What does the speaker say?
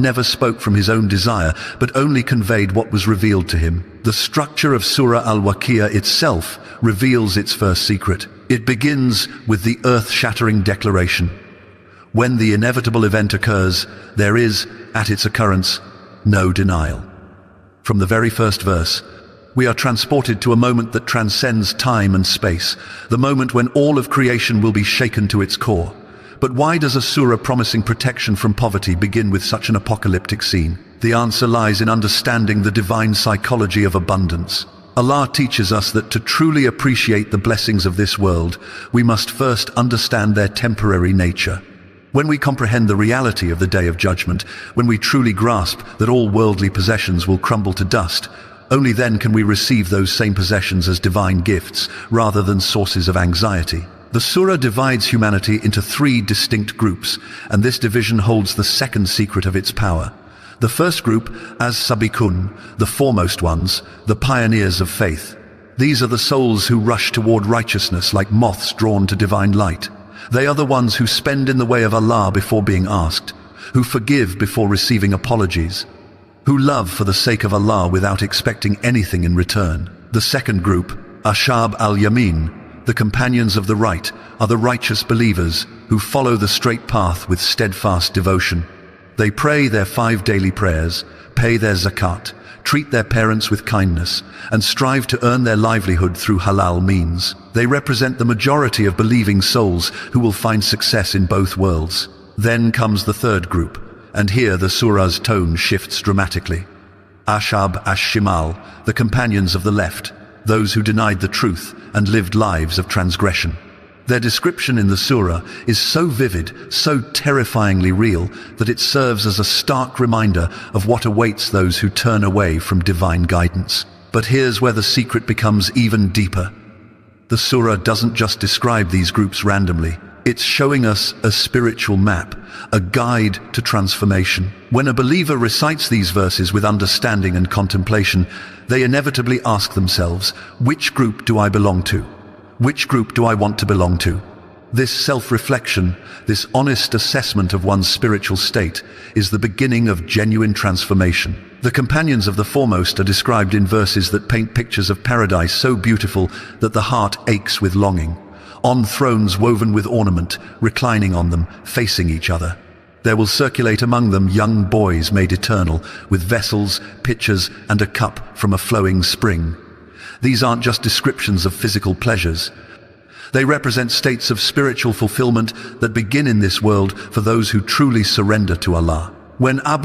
never spoke from his own desire, but only conveyed what was revealed to him. The structure of Surah Al-Waqiah itself reveals its first secret. It begins with the earth-shattering declaration. When the inevitable event occurs, there is, at its occurrence, no denial. From the very first verse, we are transported to a moment that transcends time and space, the moment when all of creation will be shaken to its core. But why does a surah promising protection from poverty begin with such an apocalyptic scene? The answer lies in understanding the divine psychology of abundance. Allah teaches us that to truly appreciate the blessings of this world, we must first understand their temporary nature. When we comprehend the reality of the Day of Judgment, when we truly grasp that all worldly possessions will crumble to dust, only then can we receive those same possessions as divine gifts, rather than sources of anxiety. The surah divides humanity into three distinct groups, and this division holds the second secret of its power. The first group, as Sabiqun, the foremost ones, the pioneers of faith. These are the souls who rush toward righteousness like moths drawn to divine light. They are the ones who spend in the way of Allah before being asked, who forgive before receiving apologies, who love for the sake of Allah without expecting anything in return. The second group, Ashab al-Yamin, the companions of the right, are the righteous believers who follow the straight path with steadfast devotion. They pray their 5 daily prayers, pay their zakat, treat their parents with kindness, and strive to earn their livelihood through halal means. They represent the majority of believing souls who will find success in both worlds. Then comes the third group, and here the surah's tone shifts dramatically. Ashab ash-Shimal, the companions of the left, those who denied the truth and lived lives of transgression. Their description in the surah is so vivid, so terrifyingly real, that it serves as a stark reminder of what awaits those who turn away from divine guidance. But here's where the secret becomes even deeper. The surah doesn't just describe these groups randomly. It's showing us a spiritual map, a guide to transformation. When a believer recites these verses with understanding and contemplation, they inevitably ask themselves, which group do I belong to? Which group do I want to belong to? This self-reflection, this honest assessment of one's spiritual state, is the beginning of genuine transformation. The companions of the foremost are described in verses that paint pictures of paradise so beautiful that the heart aches with longing. On thrones woven with ornament, reclining on them, facing each other. There will circulate among them young boys made eternal, with vessels, pitchers, and a cup from a flowing spring. These aren't just descriptions of physical pleasures. They represent states of spiritual fulfillment that begin in this world for those who truly surrender to Allah. When Abu